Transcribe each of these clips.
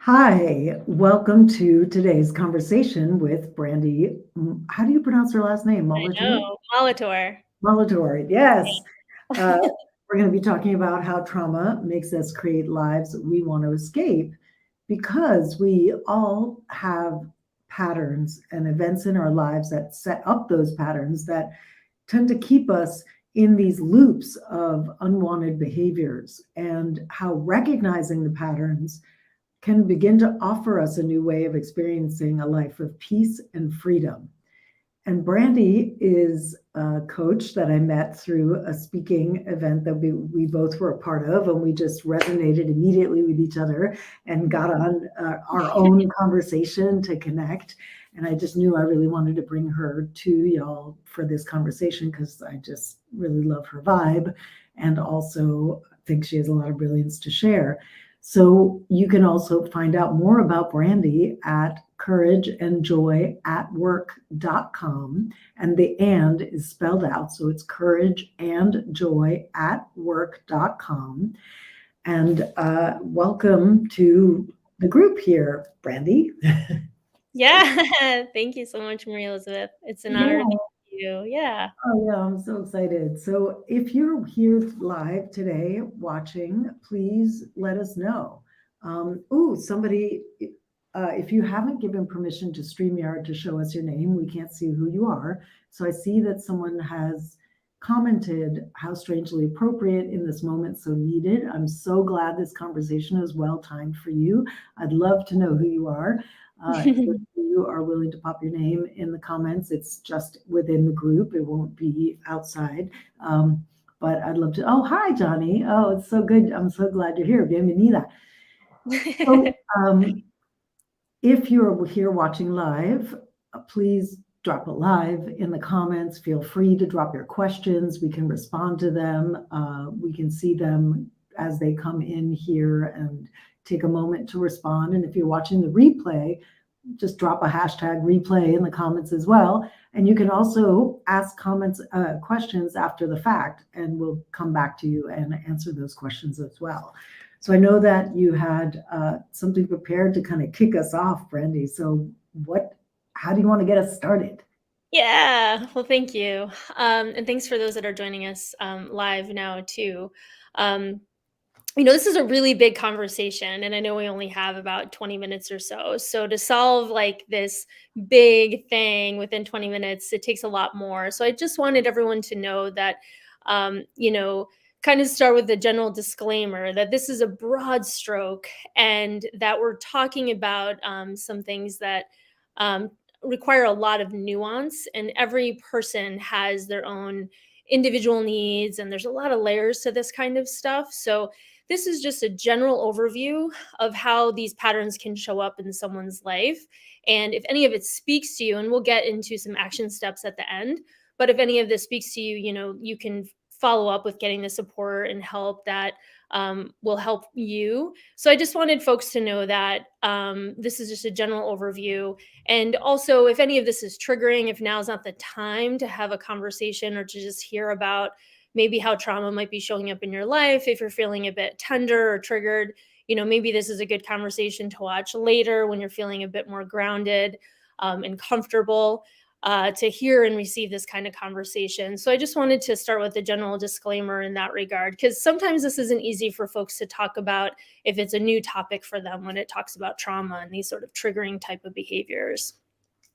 Hi, welcome to today's conversation with Brandi. How do you pronounce her last name? I Molitor? know. Molitor. Molitor, yes. Uh, we're going to be talking about how trauma makes us create lives we want to escape because we all have patterns and events in our lives that set up those patterns that tend to keep us in these loops of unwanted behaviors, and how recognizing the patterns can begin to offer us a new way of experiencing a life of peace and freedom. And Brandi is a coach that I met through a speaking event that we both were a part of, and we just resonated immediately with each other and got on our own conversation to connect. And I just knew I really wanted to bring her to y'all for this conversation because I just really love her vibe and also think she has a lot of brilliance to share. So you can also find out more about Brandi at courageandjoyatwork.com. And the and is spelled out. So it's courageandjoyatwork.com. And welcome to the group here, Brandi. Yeah. Thank you so much, Maria Elizabeth. It's an honor to be Yeah. with you. Yeah. Oh, yeah, I'm so excited. So if you're here live today watching, please let us know. Somebody, if you haven't given permission to StreamYard to show us your name, we can't see who you are. So I see that someone has commented how strangely appropriate in this moment, so needed. I'm so glad this conversation is well timed for you. I'd love to know who you are. If you are willing to pop your name in the comments, it's just within the group. It won't be outside. But I'd love to. Oh, hi, Johnny. Oh, it's so good. I'm so glad you're here. Bienvenida. So, if you're here watching live, please drop a live in the comments. Feel free to drop your questions. We can respond to them. We can see them as they come in here and take a moment to respond. And if you're watching the replay, just drop a hashtag replay in the comments as well. And you can also ask questions after the fact, and we'll come back to you and answer those questions as well. So I know that you had something prepared to kind of kick us off, Brandi. So how do you want to get us started? Yeah. Well, thank you. And thanks for those that are joining us live now, too. Um, this is a really big conversation, and I know we only have about 20 minutes or so. So to solve like this big thing within 20 minutes, it takes a lot more. So I just wanted everyone to know that, um, you know, kind of start with a general disclaimer that this is a broad stroke and that we're talking about some things that um, require a lot of nuance, and every person has their own individual needs, and there's a lot of layers to this kind of stuff. So this is just a general overview of how these patterns can show up in someone's life. And if any of it speaks to you, and we'll get into some action steps at the end, but if any of this speaks to you, you can follow up with getting the support and help that will help you. So I just wanted folks to know that this is just a general overview. And also, if any of this is triggering, if now's not the time to have a conversation or to just hear about maybe how trauma might be showing up in your life, if you're feeling a bit tender or triggered, maybe this is a good conversation to watch later when you're feeling a bit more grounded and comfortable to hear and receive this kind of conversation. So I just wanted to start with a general disclaimer in that regard, because sometimes this isn't easy for folks to talk about if it's a new topic for them when it talks about trauma and these sort of triggering type of behaviors.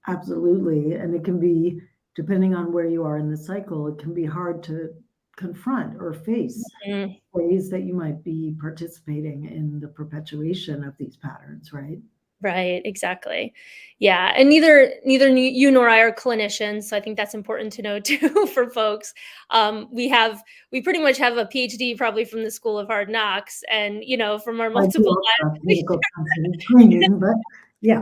Absolutely. And it can be, depending on where you are in the cycle, it can be hard to confront or face Mm. ways that you might be participating in the perpetuation of these patterns, right? Right, exactly. Yeah, and neither you nor I are clinicians, so I think that's important to know too for folks. We pretty much have a PhD probably from the School of Hard Knocks, and from our I do multiple also have lives. clinical counseling training, but yeah,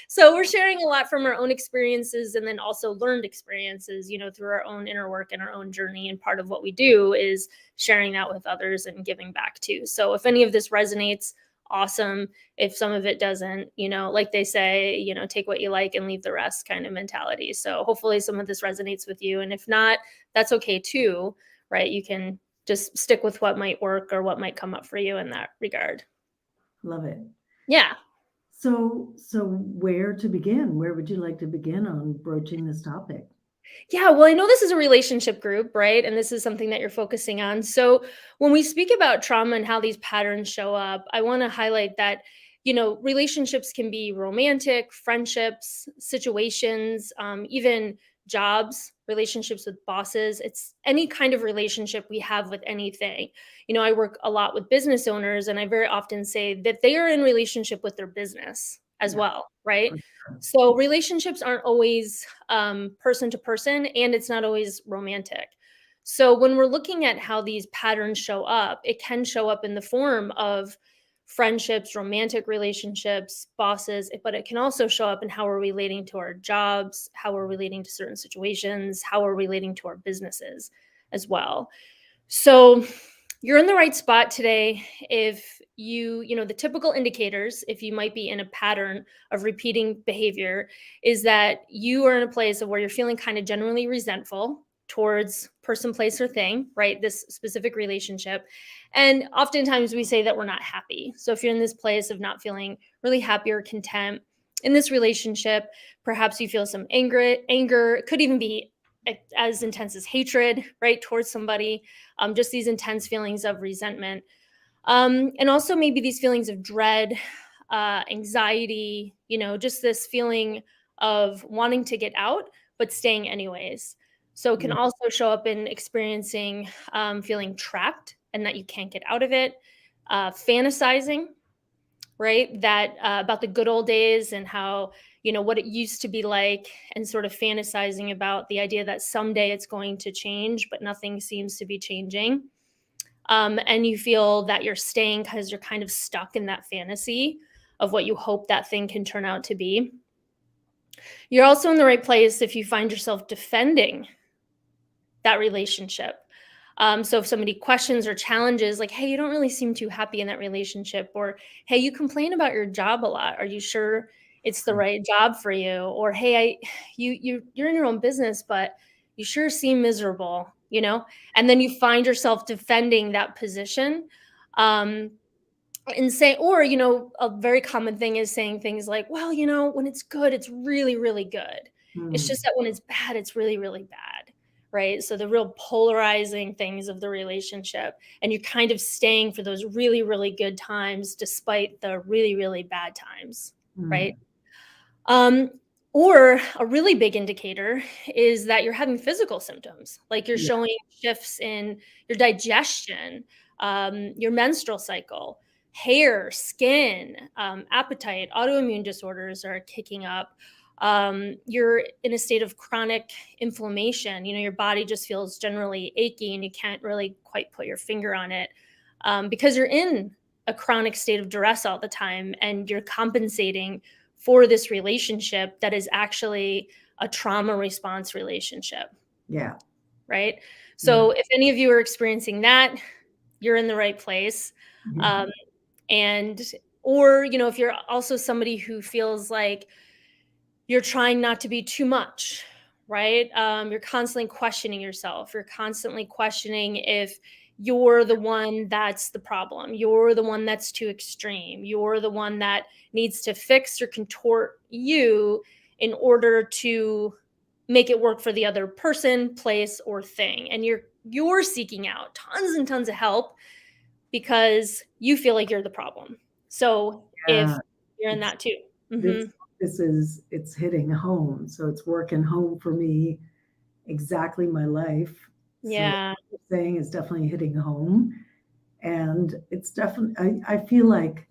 So we're sharing a lot from our own experiences and then also learned experiences, through our own inner work and our own journey. And part of what we do is sharing that with others and giving back too. So if any of this resonates, awesome. If some of it doesn't, like they say, take what you like and leave the rest kind of mentality. So hopefully some of this resonates with you. And if not, that's okay too, right? You can just stick with what might work or what might come up for you in that regard. love it. Yeah. So where to begin? Where would you like to begin on broaching this topic? Yeah, well, I know this is a relationship group, right? And this is something that you're focusing on. So, when we speak about trauma and how these patterns show up, I want to highlight that, relationships can be romantic, friendships, situations, even jobs, relationships with bosses. It's any kind of relationship we have with anything. I work a lot with business owners, and I very often say that they are in relationship with their business as Yeah, well, right? for sure. So, relationships aren't always person to person, and it's not always romantic. So, when we're looking at how these patterns show up, it can show up in the form of friendships, romantic relationships, bosses, but it can also show up in how we're relating to our jobs, how we're relating to certain situations, how we're relating to our businesses as well. So, you're in the right spot today if the typical indicators, if you might be in a pattern of repeating behavior, is that you are in a place of where you're feeling kind of generally resentful towards person, place, or thing, right? This specific relationship. And oftentimes we say that we're not happy. So if you're in this place of not feeling really happy or content in this relationship, perhaps you feel some anger, it could even be as intense as hatred, right, towards somebody, just these intense feelings of resentment. And also maybe these feelings of dread, anxiety, just this feeling of wanting to get out, but staying anyways. So it can Yeah. also show up in experiencing feeling trapped and that you can't get out of it, fantasizing, right? That about the good old days and how, what it used to be like, and sort of fantasizing about the idea that someday it's going to change, but nothing seems to be changing. And you feel that you're staying because you're kind of stuck in that fantasy of what you hope that thing can turn out to be. You're also in the right place if you find yourself defending that relationship. So if somebody questions or challenges, like, hey, you don't really seem too happy in that relationship, or hey, you complain about your job a lot. Are you sure it's the right job for you? Or hey, you're in your own business, but you sure seem miserable. And then you find yourself defending that position. Um, and say, or a very common thing is saying things like, well, when it's good, it's really, really good. It's Hmm. just that when it's bad, it's really, really bad, right? So the real polarizing things of the relationship, and you're kind of staying for those really, really good times despite the really, really bad times, right? Hmm. um, or a really big indicator is that you're having physical symptoms, like you're Yeah. showing shifts in your digestion, your menstrual cycle, hair, skin, appetite, autoimmune disorders are kicking up. You're in a state of chronic inflammation. Your body just feels generally achy and you can't really quite put your finger on it, because you're in a chronic state of duress all the time and you're compensating for this relationship that is actually a trauma response relationship, Yeah. right? Yeah. So if any of you are experiencing that, you're in the right place. Yeah. Um, and or if you're also somebody who feels like you're trying not to be too much, right? You're constantly questioning yourself. You're constantly questioning if you're the one that's the problem. You're the one that's too extreme. You're the one that needs to fix or contort you in order to make it work for the other person, place, or thing. And you're seeking out tons and tons of help because you feel like you're the problem. So if Yeah. you're in It's that too. this Hmm. it's hitting home. So it's working home for me exactly my life. So what Yeah. you're saying is definitely hitting home. And it's definitely, I feel like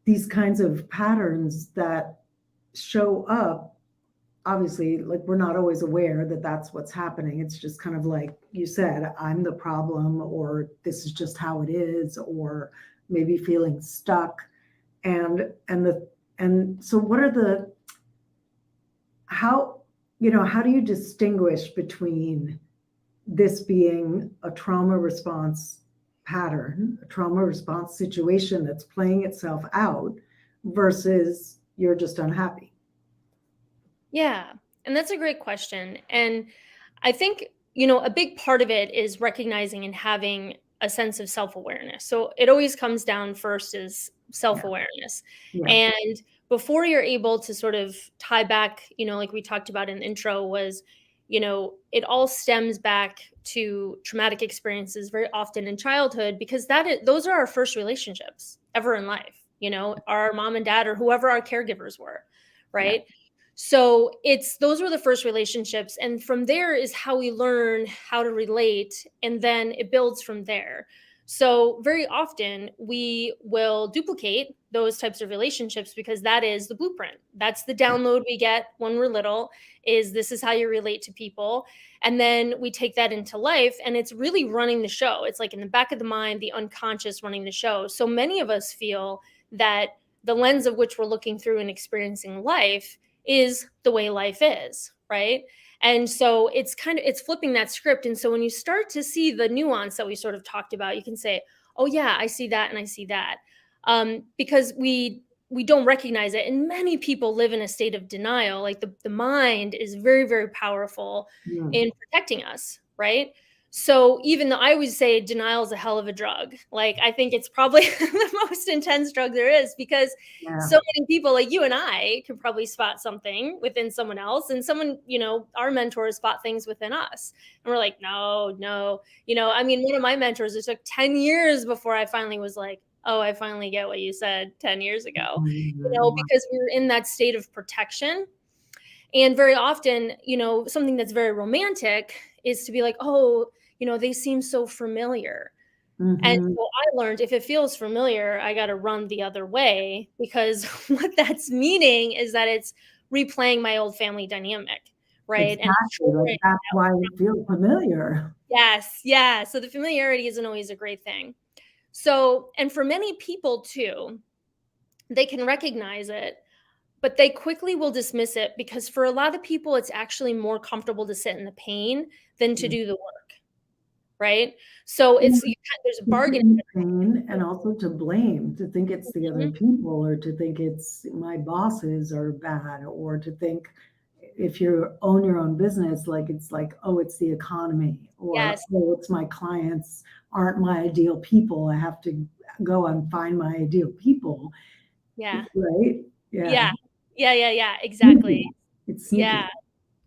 these kinds of patterns that show up, obviously, like we're not always aware that that's what's happening. It's just kind of like you said, I'm the problem, or this is just how it is, or maybe feeling stuck. And so what are the, how, how do you distinguish between this being a trauma response pattern, a trauma response situation that's playing itself out versus you're just unhappy? Yeah. And that's a great question. And I think, a big part of it is recognizing and having a sense of self awareness. So it always comes down first is Yeah. self-awareness. Yeah. And before you're able to sort of tie back, like we talked about in the intro, was, it all stems back to traumatic experiences very often in childhood, because those are our first relationships ever in life, our mom and dad or whoever our caregivers were, Yeah. right? So those were the first relationships. And from there is how we learn how to relate. And then it builds from there. So very often we will duplicate those types of relationships because that is the blueprint. That's the download we get when we're little, is this is how you relate to people. And then we take that into life, and it's really running the show. It's like in the back of the mind, the unconscious running the show. So many of us feel that the lens of which we're looking through and experiencing life is the way life is, right? And so it's flipping that script. And so when you start to see the nuance that we sort of talked about, you can say, oh yeah, I see that and I see that. Because we don't recognize it. And many people live in a state of denial. Like the mind is very, very powerful Mm. in protecting us, right? So even though I always say denial is a hell of a drug, like I think it's probably the most intense drug there is, because Yeah. so many people like you and I could probably spot something within someone else, and someone, our mentors spot things within us. And we're like, no, no. I mean, one of my mentors, it took 10 years before I finally was like, oh, I finally get what you said 10 years ago, Mhm. because we were in that state of protection. And very often, something that's very romantic is to be like, oh, they seem so familiar. And Mhm. so I learned, if it feels familiar, I got to run the other way, because what that's meaning is that it's replaying my old family dynamic, right? And Exactly. Like triggering. that's why it feels familiar. Yes, yeah. So the familiarity isn't always a great thing. So, and for many people too, they can recognize it, but they quickly will dismiss it, because for a lot of people, it's actually more comfortable to sit in the pain than to Mm. do the work, right? So Yeah. there's a To sit bargain. in pain and also to blame, to think it's the other Mhm. people, or to think it's my bosses are bad, or to think if you own your own business, like it's like, oh, it's the economy, or Yes. oh, it's my clients aren't my ideal people. I have to go and find my ideal people, Yeah. right? Yeah. Yeah. Yeah, yeah, yeah, exactly. Sneaky. It's Yeah, sneaky.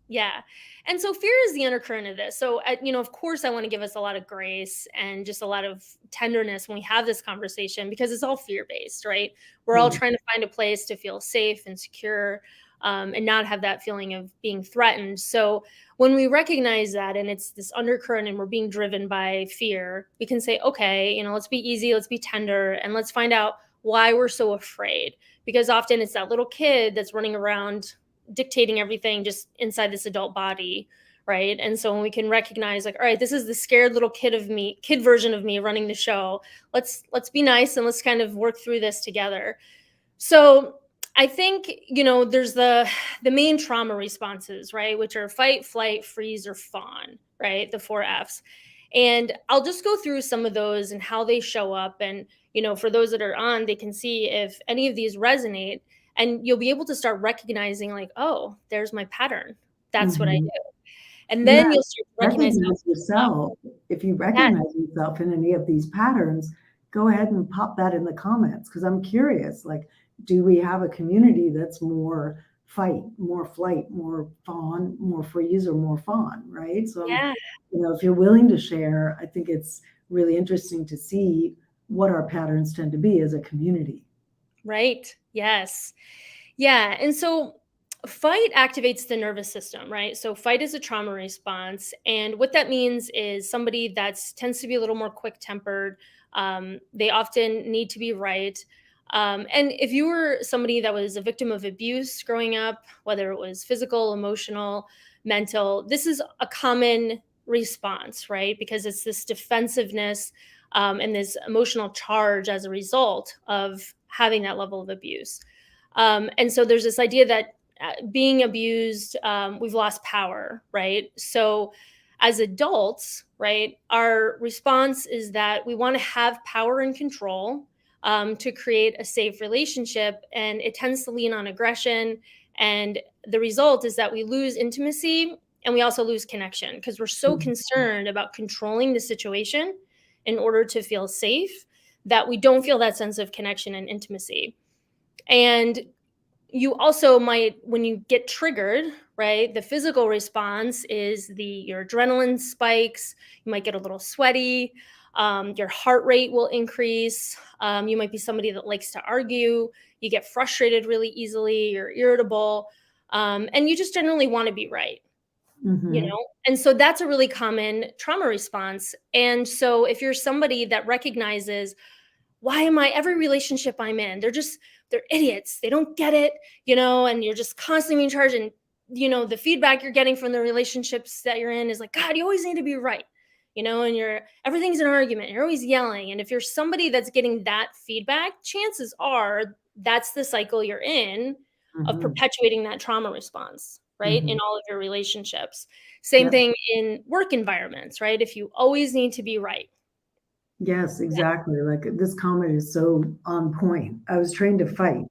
yeah. And so fear is the undercurrent of this. So, of course, I want to give us a lot of grace and just a lot of tenderness when we have this conversation, because it's all fear-based, right? We're all Yeah. trying to find a place to feel safe and secure, and not have that feeling of being threatened. So when we recognize that and it's this undercurrent and we're being driven by fear, we can say, okay, let's be easy, let's be tender, and let's find out why we're so afraid. Because often it's that little kid that's running around dictating everything just inside this adult body, right? And so when we can recognize, like, all right, this is the scared little kid version of me running the show, let's be nice and let's kind of work through this together. So I think, there's the main trauma responses, right, which are fight, flight, freeze, or fawn, right? The 4 F's. And I'll just go through some of those and how they show up. And, for those that are on, they can see if any of these resonate, and you'll be able to start recognizing, like, oh, there's my pattern. That's what I Mhm. do. And Yeah. then you'll start to recognize how Recognize it's showing up. yourself. If you Yes. recognize yourself in any of these patterns, go ahead and pop that in the comments, because I'm curious, like, do we have a community that's more fight, more flight, more fawn, more freeze, or more fawn, right? So, Yeah. if you're willing to share, I think it's really interesting to see what our patterns tend to be as a community. Right. Yes. Yeah. And so fight activates the nervous system, right? So fight is a trauma response. And what that means is somebody that's tends to be a little more quick tempered. They often need to be right. And if you were somebody that was a victim of abuse growing up, whether it was physical, emotional, mental, this is a common response, right? Because it's this defensiveness, and this emotional charge as a result of having that level of abuse. And so there's this idea that being abused, we've lost power, right? So as adults, right, our response is that we want to have power and control, to create a safe relationship. And it tends to lean on aggression. And the result is that we lose intimacy, and we also lose connection, because we're so Mhm. concerned about controlling the situation in order to feel safe, that we don't feel that sense of connection and intimacy. And you also might, when you get triggered, right, the physical response is your adrenaline spikes, you might get a little sweaty, your heart rate will increase, you might be somebody that likes to argue, you get frustrated really easily, you're irritable, and you just generally want to be right. Hmm. And so that's a really common trauma response. And so if you're somebody that recognizes, why am I every relationship I'm in, they're idiots, they don't get it, and you're just constantly in charge, and the feedback you're getting from the relationships that you're in is like, God, you always need to be right, and everything's an argument, you're always yelling. And if you're somebody that's getting that feedback, chances are that's the cycle you're in of Hmm. perpetuating that trauma response, right, in Hmm. all of your relationships. Same Yep. thing in work environments, right? If you always need to be right. Yes, exactly. Like this comment is so on point. I was trained to fight,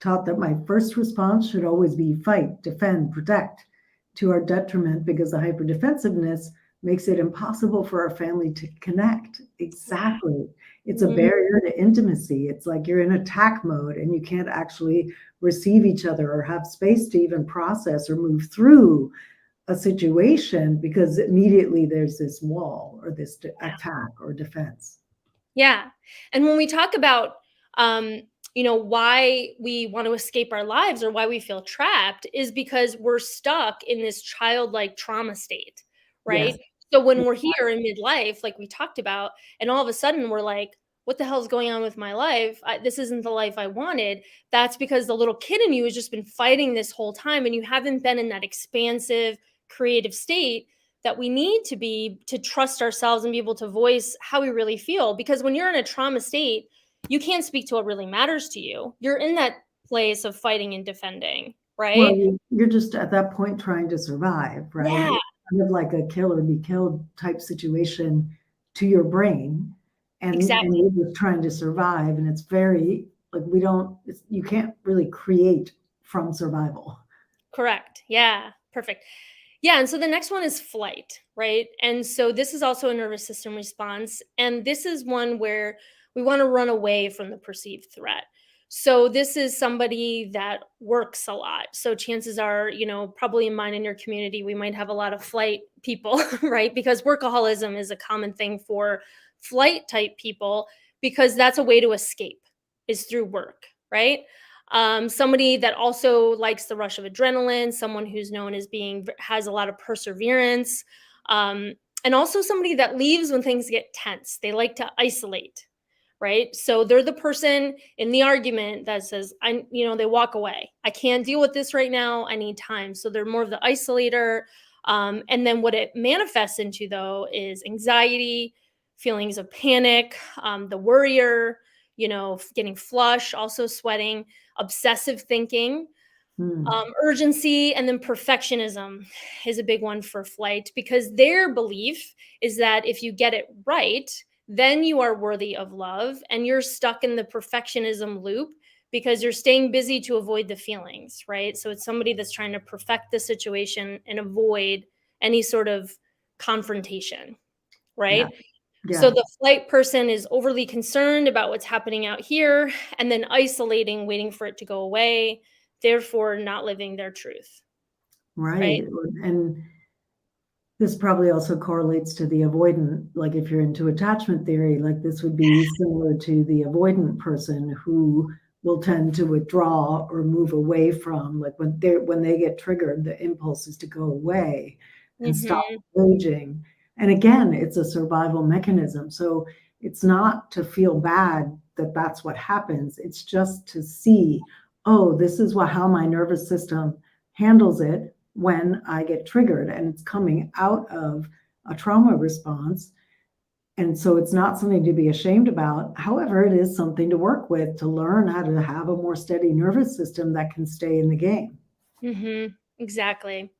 taught that my first response should always be fight, defend, protect, to our detriment because the hyperdefensiveness makes it impossible for our family to connect. Yeah. Exactly. It's a Mhm. barrier to intimacy. It's like you're in attack mode and you can't actually receive each other or have space to even process or move through a situation because immediately there's this wall or this attack or defense. Yeah. And when we talk about, why we want to escape our lives or why we feel trapped is because we're stuck in this childlike trauma state, Yes. right? So when we're here in midlife, like we talked about, and all of a sudden we're like, what the hell is going on with my life? This isn't the life I wanted. That's because the little kid in you has just been fighting this whole time, and you haven't been in that expansive, creative state that we need to be to trust ourselves and be able to voice how we really feel. Because when you're in a trauma state, you can't speak to what really matters to you. You're in that place of fighting and defending, Well, right? you're just at that point trying to survive, right? Yeah, It's kind of like a kill or be killed type situation to your brain, and exactly. you're just trying to survive, and it's very like we don't you can't really create from survival. Correct. Yeah, perfect. Yeah, and so the next one is flight, right? And so this is also a nervous system response. And this is one where we want to run away from the perceived threat. So this is somebody that works a lot. So chances are, probably in mine in your community, we might have a lot of flight people, right? Because workaholism is a common thing for flight type people because that's a way to escape is through work, right? Somebody that also likes the rush of adrenaline, someone who's known as being has a lot of perseverance, um, and also somebody that leaves when things get tense. They like to isolate, right? So they're the person in the argument that says, they walk away. I can't deal with this right now. I need time. So they're more of the isolator. And then what it manifests into, though, is anxiety, feelings of panic, the worrier, getting flush, also sweating, obsessive thinking, Hmm. urgency, and then perfectionism is a big one for flight because their belief is that if you get it right, then you are worthy of love, and you're stuck in the perfectionism loop because you're staying busy to avoid the feelings, right? So it's somebody that's trying to perfect the situation and avoid any sort of confrontation, Yeah. right? So Yeah. the flight person is overly concerned about what's happening out here and then isolating, waiting for it to go away, therefore not living their truth, right? Right. And this probably also correlates to the avoidant, like if you're into attachment theory, like this would be similar to the avoidant person who will tend to withdraw or move away from, like when they get triggered, the impulse is to go away and stop Mhm. engaging. And again, it's a survival mechanism. So it's not to feel bad that that's what happens. It's just to see, oh, this is how my nervous system handles it when I get triggered, and it's coming out of a trauma response. And so it's not something to be ashamed about. However, it is something to work with to learn how to have a more steady nervous system that can stay in the game. Mhm. Exactly.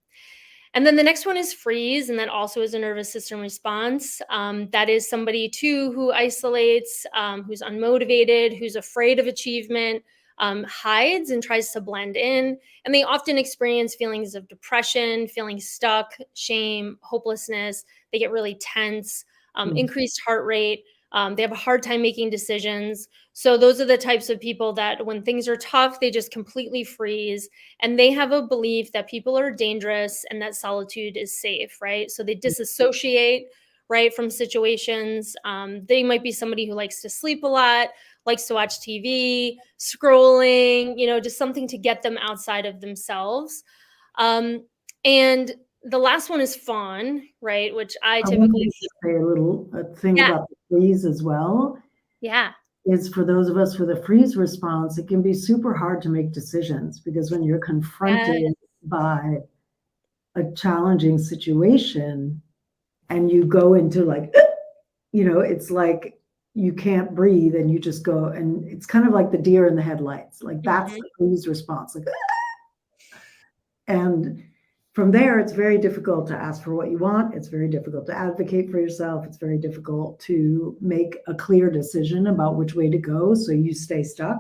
And then the next one is freeze, and that also is a nervous system response. That is somebody too who isolates, who's unmotivated, who's afraid of achievement, hides and tries to blend in. And they often experience feelings of depression, feeling stuck, shame, hopelessness. They get really tense, Mm. increased heart rate. They have a hard time making decisions. So those are the types of people that when things are tough, they just completely freeze, and they have a belief that people are dangerous and that solitude is safe, right? So they disassociate, right, from situations. They might be somebody who likes to sleep a lot, likes to watch TV, scrolling, just something to get them outside of themselves. And the last one is fawn, right? Which I I wanted typically, to say a little thing yeah, about the freeze as well. yeah, Is for those of us with a freeze response, it can be super hard to make decisions because when you're yeah, confronted by a challenging situation and you go into like, it's like you can't breathe and you just go, and it's kind of like the deer in the headlights. Like that's mhm, the freeze response. Like, and from there, it's very difficult to ask for what you want. It's very difficult to advocate for yourself. It's very difficult to make a clear decision about which way to go so you stay stuck.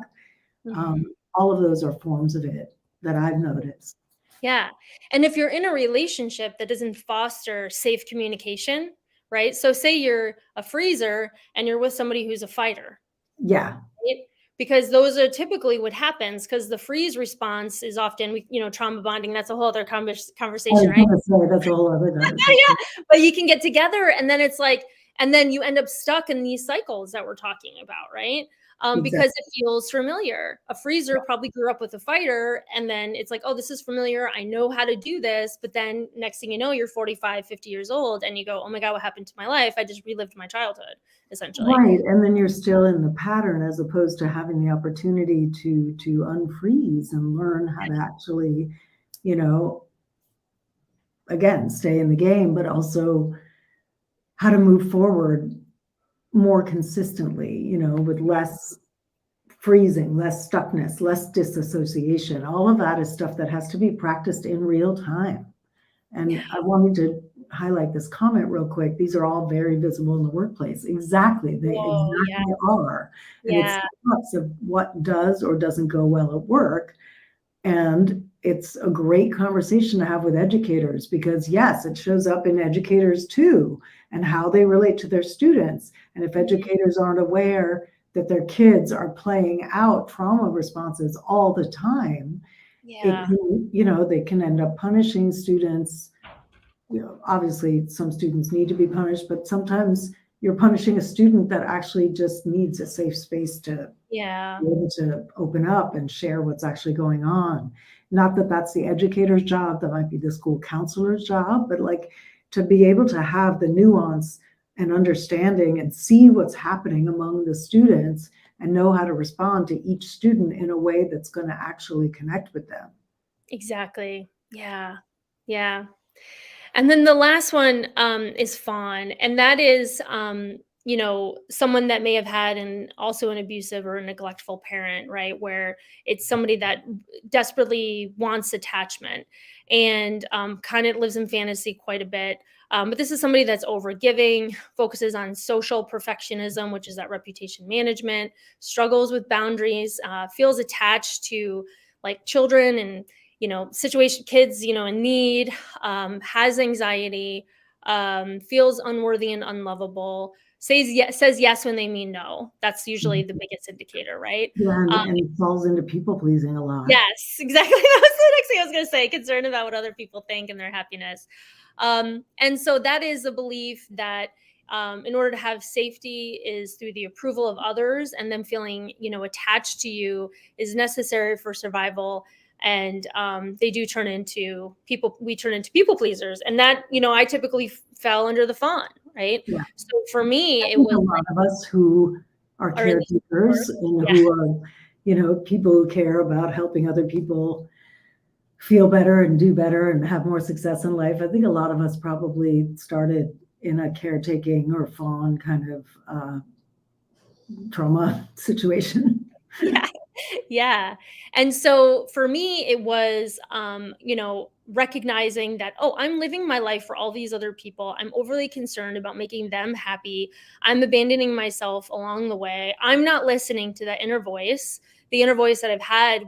mhm. All of those are forms of it that I've noticed. Yeah. And if you're in a relationship that doesn't foster safe communication, right? So say you're a freezer and you're with somebody who's a fighter, Yeah, right? Because those are typically what happens because the freeze response is often, trauma bonding. That's a whole other I conversation, was right? gonna say that's a whole other conversation. Yeah, but you can get together and then it's like and then you end up stuck in these cycles that we're talking about, right? Because Exactly. it feels familiar. A freezer probably grew up with a fighter and then it's like, "Oh, this is familiar. I know how to do this." But then next thing you know, you're 45, 50 years old and you go, "Oh my God, what happened to my life? I just relived my childhood," essentially. Right, and then you're still in the pattern as opposed to having the opportunity to unfreeze and learn how to actually, you know, again, stay in the game, but also how to move forward more consistently, with less freezing, less stuckness, less disassociation. All of that is stuff that has to be practiced in real time. Yeah. And I wanted to highlight this comment real quick. These are all very visible in the workplace. Exactly. They Oh, yeah. exactly are. And it's Yeah. lots of what does or doesn't go well at work. And it's a great conversation to have with educators because, yes, it shows up in educators too and how they relate to their students. And if Mhm. educators aren't aware that their kids are playing out trauma responses all the time, it Yeah. can, they can end up punishing students. Obviously, some students need to be punished, but sometimes you're punishing a student that actually just needs a safe space to Yeah. be able to open up and share what's actually going on. Not that that's the educator's job, that might be the school counselor's job, but like to be able to have the nuance and understanding and see what's happening among the students and know how to respond to each student in a way that's going to actually connect with them. Exactly. Yeah. Yeah. And then the last one is fawn, and that is, someone that may have had an abusive or a neglectful parent, right? Where it's somebody that desperately wants attachment and kind of lives in fantasy quite a bit. But this is somebody that's overgiving, focuses on social perfectionism, which is that reputation management, struggles with boundaries, feels attached to like children and situation kids in need, has anxiety, feels unworthy and unlovable, says yes when they mean no. That's usually the biggest indicator, right? Yeah, um, and falls into people pleasing a lot. yes, exactly. That was the next thing I was going to say, concerned about what other people think and their happiness. And so that is a belief that in order to have safety is through the approval of others, and them feeling attached to you is necessary for survival. And they do turn into people. We turn into people pleasers, and that I typically fell under the fawn, right? Yeah. So for me, I it think a was lot like, of us who are are in the caretakers work. and Yeah, who are, people who care about helping other people feel better and do better and have more success in life. I think a lot of us probably started in a caretaking or fawn kind of trauma situation. yeah. Yeah. And so for me, it was, recognizing that, oh, I'm living my life for all these other people. I'm overly concerned about making them happy. I'm abandoning myself along the way. I'm not listening to that inner voice, the inner voice that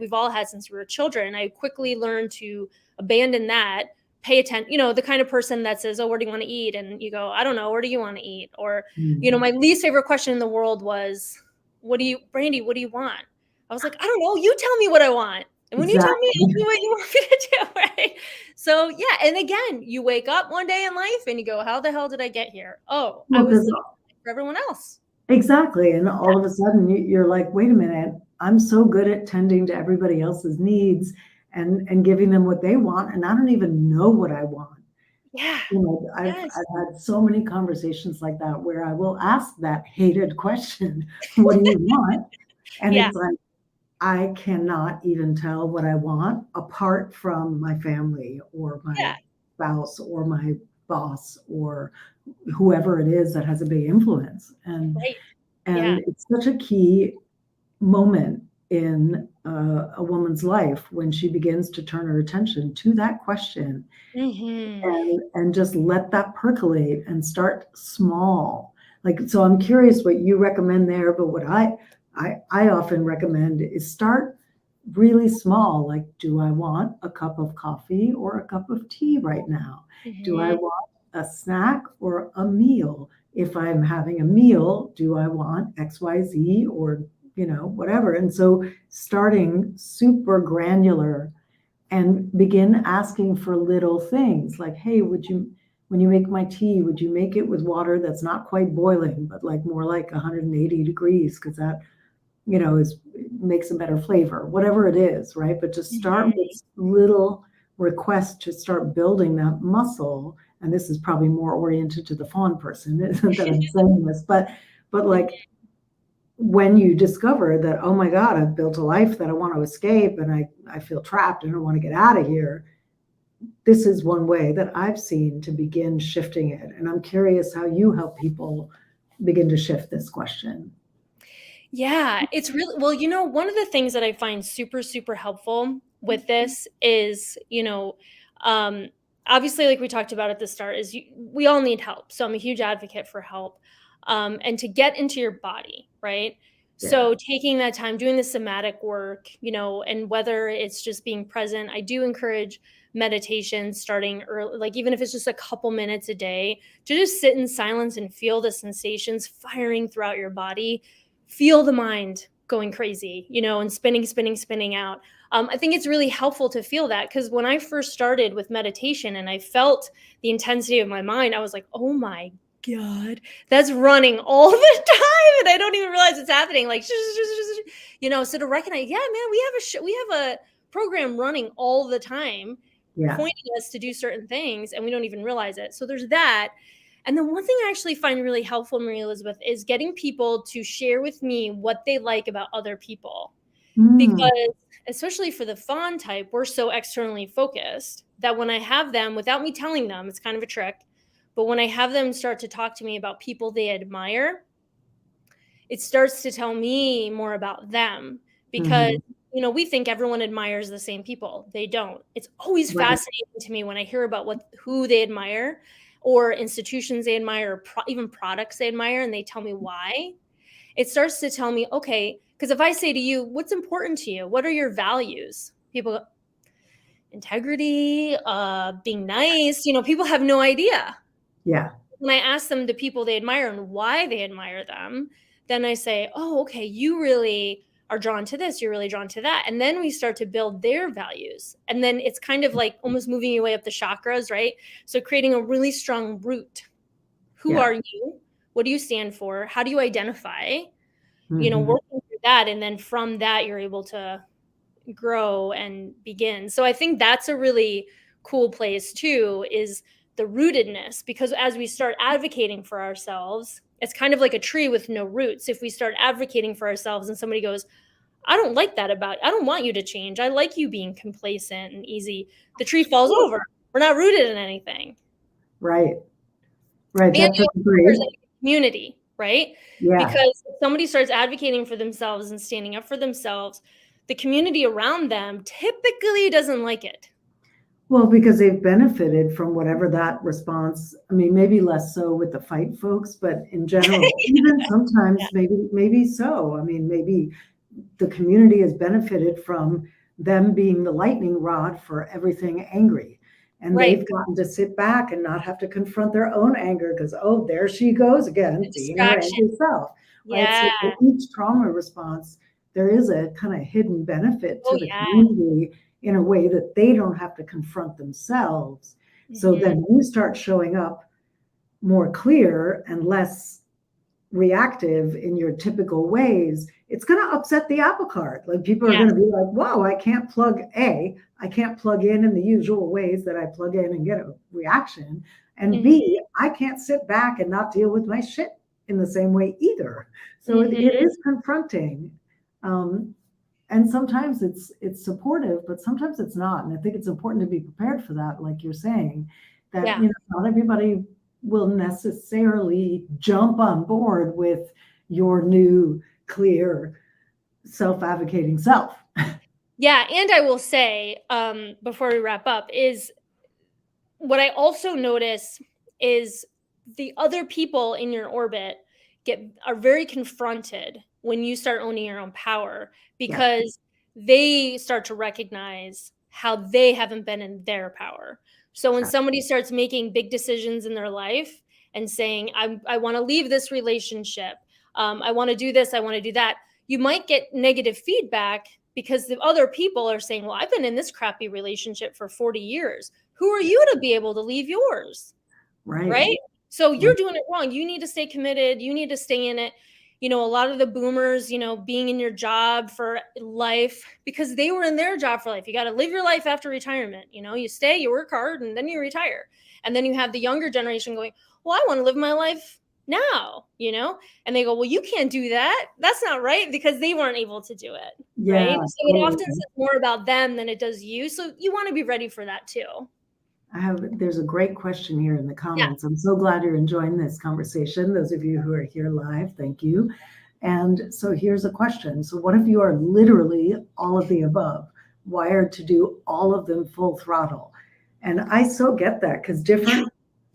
we've all had since we were children. I quickly learned to abandon that pay attention, the kind of person that says, oh, where do you want to eat? And you go, I don't know, where do you want to eat? Or, Mm. my least favorite question in the world was, Brandi, what do you want? I was like, I don't know, you tell me what I want. And when you tell me, I'll Exactly. do what you want me to do, right? So yeah, and again, you wake up one day in life and you go, how the hell did I get here? Oh, I Well, was 'cause living for everyone else. exactly, and all of a sudden you're like, "Wait a minute, I'm so good at tending to everybody else's needs and giving them what they want, and I don't even know what I want." Yeah. I've Yes. had so many conversations like that where I will ask that hated question, "What do you want?" And Yeah. it's like, I cannot even tell what I want apart from my family or my Yeah. spouse or my boss or whoever it is that has a big influence, Right. Yeah. and it's such a key moment in a woman's life when she begins to turn her attention to that question Hmm. and just let that percolate and start small. Like, so I'm curious what you recommend there, but what I often recommend is start really small. Like, do I want a cup of coffee or a cup of tea right now? Do I Hmm. want a snack or a meal? If I'm having a meal, do I want XYZ or, whatever? And so starting super granular and begin asking for little things like, hey, when you make my tea, would you make it with water that's not quite boiling, but like more like 180 degrees? Because that, is makes a better flavor, whatever it is, right? But just start Hmm. with little requests to start building that muscle. And this is probably more oriented to the fawn person that I'm saying this, but like when you discover that, oh my God, I've built a life that I want to escape and I feel trapped and I want to get out of here, this is one way that I've seen to begin shifting it. And I'm curious how you help people begin to shift this question. Yeah, it's really well, one of the things that I find super, super helpful with this is, um, obviously, like we talked about at the start, is we all need help. So I'm a huge advocate for help, and to get into your body, right? Yeah. So taking that time, doing the somatic work, and whether it's just being present, I do encourage meditation starting early, like even if it's just a couple minutes a day, to just sit in silence and feel the sensations firing throughout your body, feel the mind going crazy, and spinning, spinning, spinning out. I think it's really helpful to feel that because when I first started with meditation and I felt the intensity of my mind, I was like, oh my God, that's running all the time. And I don't even realize it's happening. Like, so to recognize, yeah, man, we have a program running all the time, Yeah. pointing us to do certain things, and we don't even realize it. So there's that. And then one thing I actually find really helpful, Marie Elizabeth, is getting people to share with me what they like about other people. Mm, Because especially for the fawn type, we're so externally focused that when I have them, without me telling them, it's kind of a trick, but when I have them start to talk to me about people they admire, it starts to tell me more about them because mhm. we think everyone admires the same people. They don't. It's always Right. fascinating to me when I hear about who they admire or institutions they admire or even products they admire and they tell me why. It starts to tell me, okay, because if I say to you, what's important to you? What are your values? People go, integrity, being nice, people have no idea. Yeah. When I ask them the people they admire and why they admire them, then I say, oh, okay, you really are drawn to this, you're really drawn to that. And then we start to build their values. And then it's kind of like almost moving your way up the chakras, right? So creating a really strong root. Who Yeah. are you? What do you stand for? How do you identify? Mhm. Working through that. And then from that, you're able to grow and begin. So I think that's a really cool place too, is the rootedness, because as we start advocating for ourselves, it's kind of like a tree with no roots. If we start advocating for ourselves and somebody goes, I don't like that about, I don't want you to change. I like you being complacent and easy. The tree falls Sure. over. We're not rooted in anything. Right. Right. And That's it a also great. matters in the community, right? Yeah. Because if somebody starts advocating for themselves and standing up for themselves, the community around them typically doesn't like it. Well, because they've benefited from whatever that response. I mean, maybe less so with the fight folks, but in general, even Yeah. sometimes maybe so. I mean, maybe the community has benefited from them being the lightning rod for everything angry. And Right. they've gotten to sit back and not have to confront their own anger because, oh, there she goes again, The being her distraction. angry self, right? So Yeah. with each trauma response, there is a kind of hidden benefit Oh, to the yeah. community in a way that they don't have to confront themselves. So Mhm. then you start showing up more clear and less reactive in your typical ways, it's going to upset the apple cart. Like people are going Yes. to be like, whoa, I can't I can't plug in the usual ways that I plug in and get a reaction. And Mhm. B, I can't sit back and not deal with my shit in the same way either. So it Mhm. is confronting. Um, and sometimes it's supportive, but sometimes it's not. And I think it's important to be prepared for that, like you're saying, that Yeah. not everybody will necessarily jump on board with your new, clear, self-advocating self. Yeah, and I will say, before we wrap up, is what I also notice is the other people in your orbit are very confronted when you start owning your own power, Yeah, because they start to recognize how they haven't been in their power. So when exactly. somebody starts making big decisions in their life and saying, I want to leave this relationship, I want to do this, I want to do that, you might get negative feedback because the other people are saying, well, I've been in this crappy relationship for 40 years. Who are you to be able to leave yours? Right. Right? So Right. you're doing it wrong. You need to stay committed. You need to stay in it. A lot of the boomers, being in your job for life because they were in their job for life. You got to live your life after retirement. You stay, you work hard, and then you retire. And then you have the younger generation going, well, I want to live my life now. And they go, well, you can't do that. That's not right, because they weren't able to do it. Yeah, Right. So it often totally. says more about them than it does you. So you want to be ready for that too. There's a great question here in the Yeah. comments. I'm so glad you're enjoying this conversation. Those of you who are here live, thank you. And so here's a question. So what if you are literally all of the above, wired to do all of them full throttle? And I so get that because Yeah.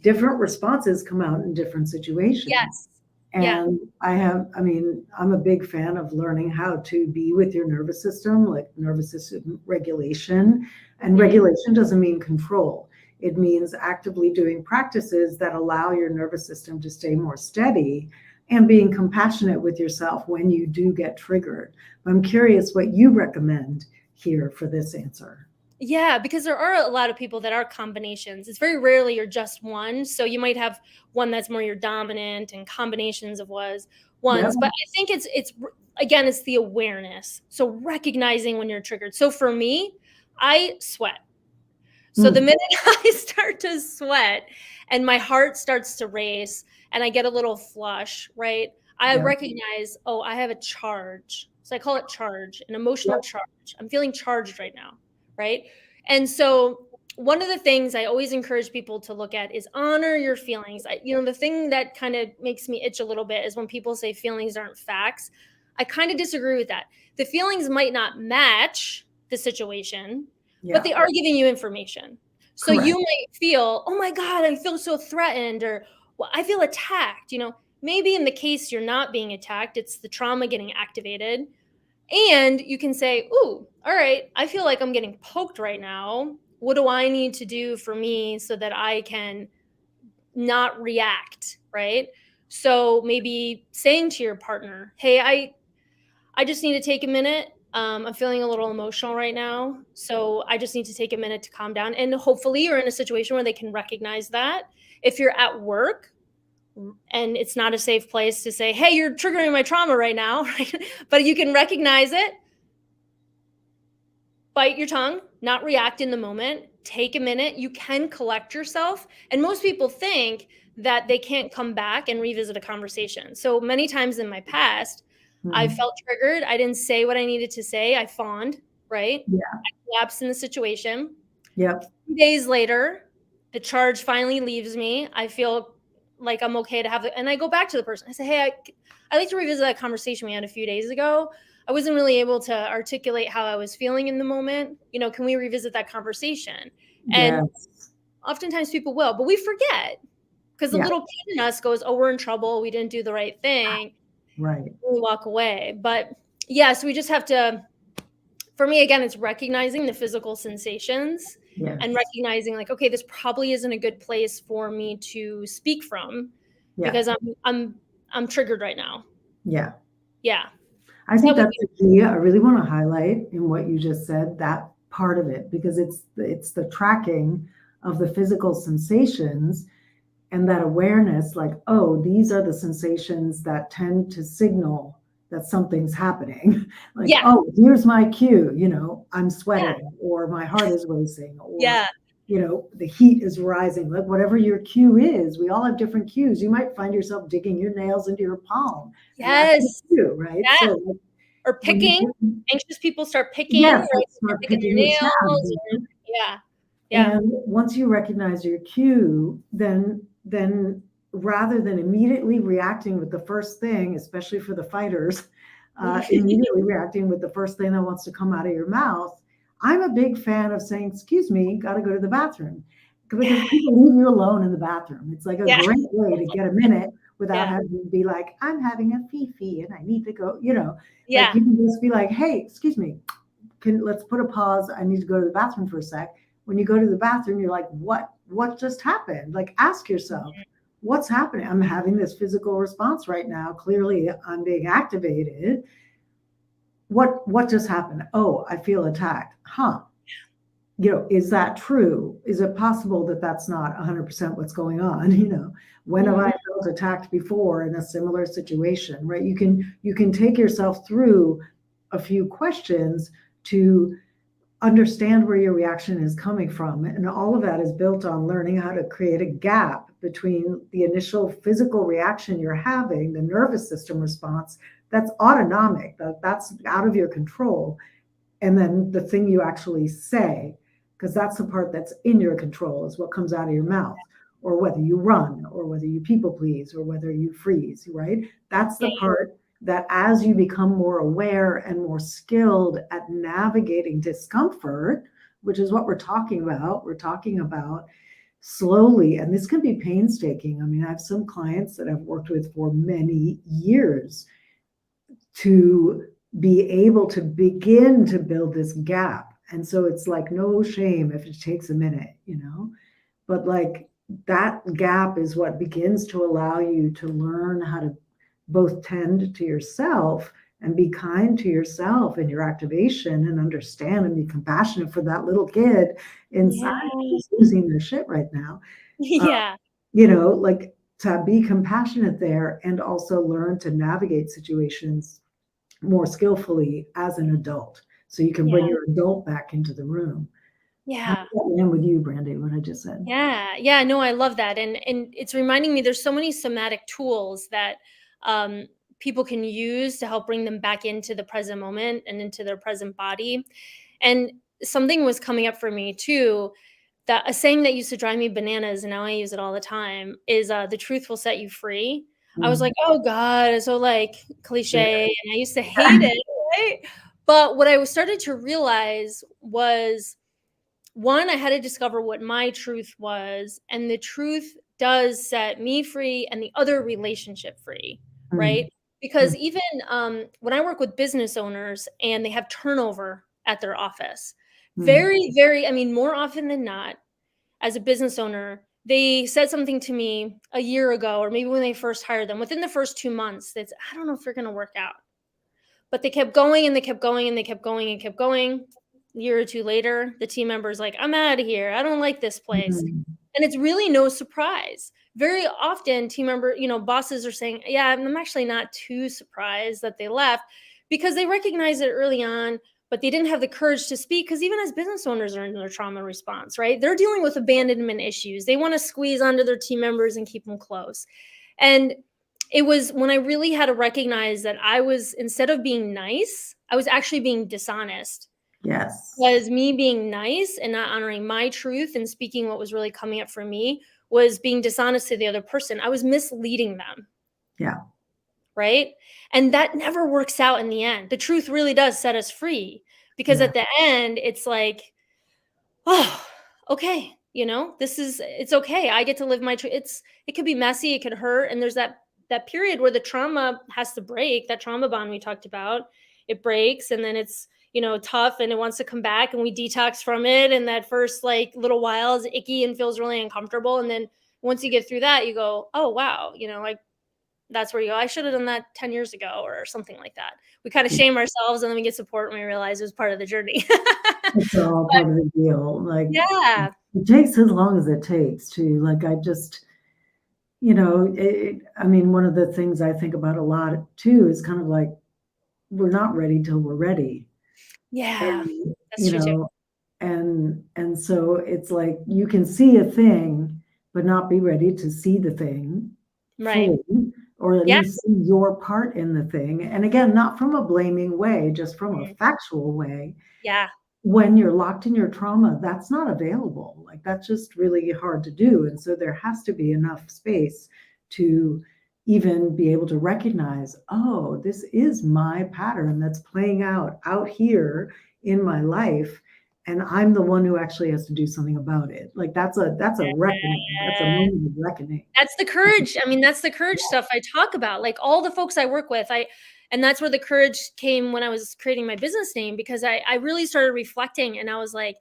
different responses come out in different situations. Yes. Yeah. And I'm a big fan of learning how to be with your nervous system, like nervous system regulation. And Mhm. regulation doesn't mean control. It means actively doing practices that allow your nervous system to stay more steady and being compassionate with yourself when you do get triggered. I'm curious what you recommend here for this answer. Yeah, because there are a lot of people that are combinations. It's very rarely you're just one. So you might have one that's more your dominant and combinations of Yep. ones. But I think again, it's the awareness. So recognizing when you're triggered. So for me, I sweat. So the Mm, minute I start to sweat and my heart starts to race and I get a little flush, right? I yep. recognize, oh, I have a charge. So I call it charge, an emotional Yep. charge. I'm feeling charged right now, right? And so one of the things I always encourage people to look at is honor your feelings. The thing that kind of makes me itch a little bit is when people say feelings aren't facts. I kind of disagree with that. The feelings might not match the situation, but Yeah. they are giving you information. So you Correct. might feel, oh my God, I feel so threatened, or well, I feel attacked. Maybe in the case you're not being attacked, it's the trauma getting activated. And you can say, ooh, all right, I feel like I'm getting poked right now. What do I need to do for me so that I can not react? Right. So maybe saying to your partner, hey, I just need to take a minute. I'm feeling a little emotional right now. So I just need to take a minute to calm down. And hopefully you're in a situation where they can recognize that. If you're at work and it's not a safe place to say, hey, you're triggering my trauma right now, right? But you can recognize it, bite your tongue, not react in the moment, take a minute. You can collect yourself. And most people think that they can't come back and revisit a conversation. So many times in my past, I Mm, felt triggered. I didn't say what I needed to say. I fawned, right? yeah. Collapsed in the situation. Yep. 2 days later, the charge finally leaves me. I feel like I'm okay to have it. And I go back to the person. I say, hey, I'd like to revisit that conversation we had a few days ago. I wasn't really able to articulate how I was feeling in the moment. Can we revisit that conversation? And Yes. oftentimes people will, but we forget because the Yeah. little kid in us goes, oh, we're in trouble. We didn't do the right thing. Right. We walk away. But yes, we just have to, for me, again, it's recognizing the physical sensations and Yes. recognizing like, okay, this probably isn't a good place for me to speak from Yeah. because I'm triggered right now. Yeah. Yeah. I So think that would that's be the key. I really want to highlight in what you just said, that part of it, because it's the tracking of the physical sensations and that awareness, like, oh, these are the sensations that tend to signal that something's happening. Like, yeah, oh, here's my cue, I'm yeah, sweating, or my heart is racing, or yeah, the heat is rising. Like, whatever your cue is, we all have different cues. You might find yourself digging your nails into your palm, and that's the yes, cue, right? yeah. So like, Or when picking. you, Anxious people start picking, yes, right? let's They're start picking picking their your nails. tab. Yeah, yeah, And once you recognize your cue, then rather than immediately reacting with the first thing, especially for the fighters, immediately reacting with the first thing that wants to come out of your mouth, I'm a big fan of saying, "Excuse me, got to go to the bathroom," because yeah, people leave you alone in the bathroom. It's like a yeah, great way to get a minute without yeah, having to be like, "I'm having a fee and I need to go." Like yeah, you can just be like, "Hey, excuse me, let's put a pause. I need to go to the bathroom for a sec." When you go to the bathroom, you're like, what just happened? Like, ask yourself, what's happening? I'm having this physical response right now. Clearly I'm being activated. What just happened? Oh, I feel attacked. Huh. Is that true? Is it possible that that's not 100% what's going on? When have mhm, I felt attacked before in a similar situation, right? You can take yourself through a few questions to understand where your reaction is coming from. And all of that is built on learning how to create a gap between the initial physical reaction you're having, the nervous system response that's autonomic, that's out of your control, and then the thing you actually say, because that's the part that's in your control, is what comes out of your mouth, or whether you run, or whether you people please, or whether you freeze, right? That's yeah, the part that, as you become more aware and more skilled at navigating discomfort, which is what we're talking about slowly, and this can be painstaking. I mean, I have some clients that I've worked with for many years to be able to begin to build this gap. And so it's like no shame if it takes a minute. But like, that gap is what begins to allow you to learn how to both tend to yourself and be kind to yourself in your activation, and understand and be compassionate for that little kid inside yeah, who's losing their shit right now. Uh, yeah, like, to be compassionate there, and also learn to navigate situations more skillfully as an adult, so you can bring yeah, your adult back into the room. How yeah. does that land with you, Brandi, what I just said? Yeah, yeah, no, I love that, and it's reminding me there's so many somatic tools that um, people can use to help bring them back into the present moment and into their present body. And something was coming up for me too. That a saying that used to drive me bananas, and now I use it all the time, is "the truth will set you free." I was Mm, like, "Oh God," it's so like yeah. cliche, and I used to hate it, right? But what I was started to realize was, one, I had to discover what my truth was, and the truth does set me free and the other relationship free, Mm, right? Because mm, even when I work with business owners and they have turnover at their office, mm, very, very, I mean, more often than not, as a business owner, they said something to me a year ago, or maybe when they first hired them, within the first 2 months, that's, I don't know if you're going to work out. But they kept going and they kept going and they kept going and kept going. A year or two later, the team member's like, I'm out of here. I don't like this place. mm, And it's really no surprise. Very often, bosses are saying, yeah, I'm actually not too surprised that they left, because they recognized it early on, but they didn't have the courage to speak, because even as business owners are in their trauma response, right? They're dealing with abandonment issues. They want to squeeze onto their team members and keep them close. And it was when I really had to recognize that I was, instead of being nice, I was actually being dishonest. yes. Was me being nice and not honoring my truth and speaking what was really coming up for me was being dishonest to the other person. I was misleading them, Yeah. right? And that never works out in the end. The truth really does set us free, because Yeah. at the end, it's like, oh, okay, it's okay. I get to live my truth. It could be messy, it could hurt, and there's that period where the trauma has to break, that trauma bond we talked about. It breaks, and then it's, tough and it wants to come back, and we detox from it. And that first like little while is icky and feels really uncomfortable. And then once you get through that, you go, oh, wow, like that's where you go, I should have done that 10 years ago or something like that. We kind of shame ourselves, and then we get support when we realize it was part of the journey. It's all part of the deal. Like, Yeah. it takes as long as it takes to, like, I just, I mean, one of the things I think about a lot too is kind of like, we're not ready till we're ready. Yeah. And, That's true too. and so it's like you can see a thing, but not be ready to see the thing Right. fully, or at Yeah. least see your part in the thing. And again, not from a blaming way, just from a Mhm. factual way. Yeah. When you're locked in your trauma, that's not available. Like, that's just really hard to do. And so there has to be enough space to even be able to recognize, oh, this is my pattern that's playing out here in my life. And I'm the one who actually has to do something about it. Like, that's a reckoning. That's a Uh, moment of reckoning. That's the courage. I mean, that's the courage stuff I talk about. Like all the folks I work with, and that's where the courage came when I was creating my business name, because I really started reflecting, and I was like,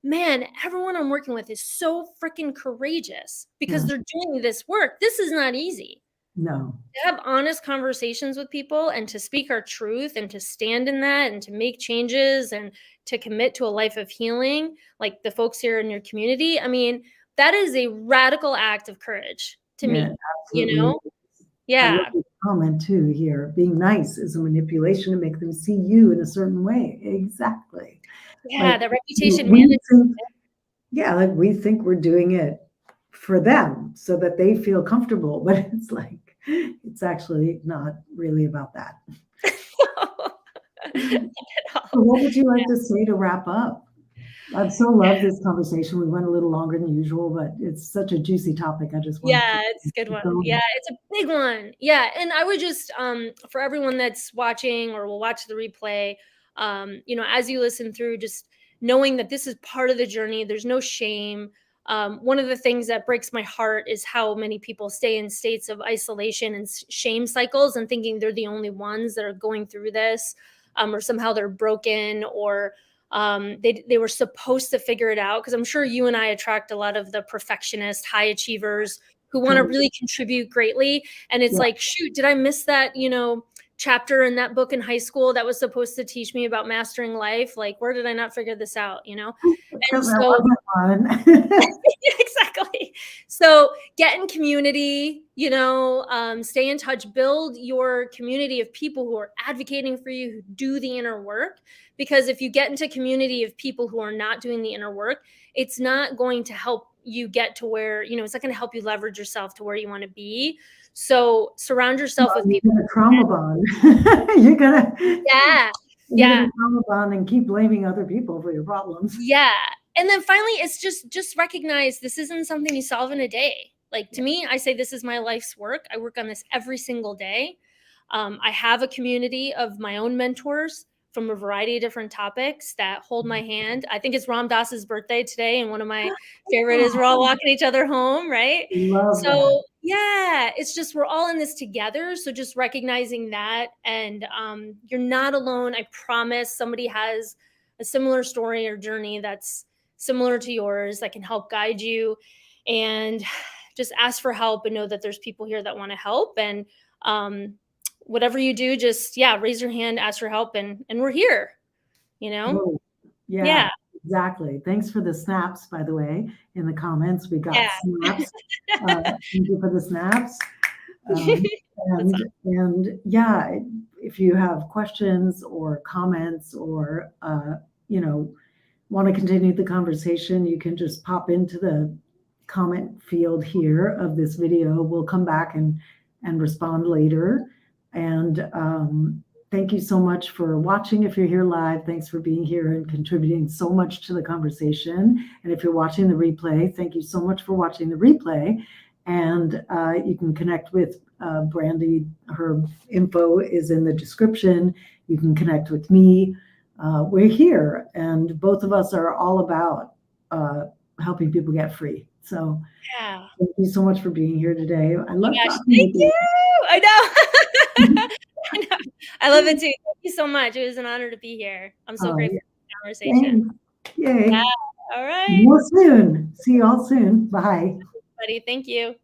man, everyone I'm working with is so freaking courageous because Yeah. they're doing this work. This is not easy. No. To have honest conversations with people and to speak our truth and to stand in that and to make changes and to commit to a life of healing, like the folks here in your community. I mean, that is a radical act of courage to Yeah, me, you absolutely. know? I love Yeah. this comment too here. Being nice is a manipulation to make them see you in a certain way. Exactly. Yeah, Like, that reputation we management. think, yeah, like we think we're doing it for them so that they feel comfortable, but it's like, it's actually not really about that. Not at So all. what would you like to say to wrap up? I've so loved this conversation. We went a little longer than usual, but it's such a juicy topic. I just wanted to Yeah, it's a good keep one. Yeah, going. it's a big one. Yeah, and I would just for everyone that's watching or will watch the replay, as you listen through, just knowing that this is part of the journey, there's no shame. One of the things that breaks my heart is how many people stay in states of isolation and shame cycles and thinking they're the only ones that are going through this, or somehow they're broken, or they were supposed to figure it out, because I'm sure you and I attract a lot of the perfectionist high achievers who want to Totally. really contribute greatly. And it's Yeah. like, shoot, did I miss that, chapter in that book in high school that was supposed to teach me about mastering life? Like, where did I not figure this out, And Because there so wasn't one. exactly. So get in community, stay in touch, build your community of people who are advocating for you, who do the inner work. Because if you get into community of people who are not doing the inner work, it's not going to help you get to where, it's not going to help you leverage yourself to where you want to be. So surround yourself with You're people. gonna trauma bond. You're gonna Yeah. you're Yeah. gonna trauma bond and keep blaming other people for your problems. Yeah. And then finally, it's just recognize this isn't something you solve in a day. Like to me, I say this is my life's work. I work on this every single day. I have a community of my own mentors from a variety of different topics that hold my hand. I think it's Ram Dass's birthday today, and one of my favorite is we're all Oh, walking each other home, right? love that. So yeah, it's just we're all in this together. So just recognizing that, and you're not alone. I promise. Somebody has a similar story or journey that's similar to yours that can help guide you, and just ask for help and know that there's people here that want to help. And whatever you do, just raise your hand, ask for help, and we're here, Whoa. Yeah, yeah. exactly. Thanks for the snaps, by the way. In the comments, we got Yeah. snaps. Thank you for the snaps. That's And yeah, if you have questions or comments or want to continue the conversation, you can just pop into the comment field here of this video. We'll come back and respond later. And thank you so much for watching. If you're here live, thanks for being here and contributing so much to the conversation. And if you're watching the replay, thank you so much for watching the replay. And you can connect with Brandi. Her info is in the description. You can connect with me. We're here, and both of us are all about helping people get free. So yeah. thank you so much for being here today. I Oh my love gosh, talking thank with you. you. I know. I know. I love it too. you so much. It was an honor to be here. I'm so Oh, grateful yeah. for the conversation. Thanks. Yeah. Yay. All right, More soon. See you all soon. Bye. buddy. Thank you.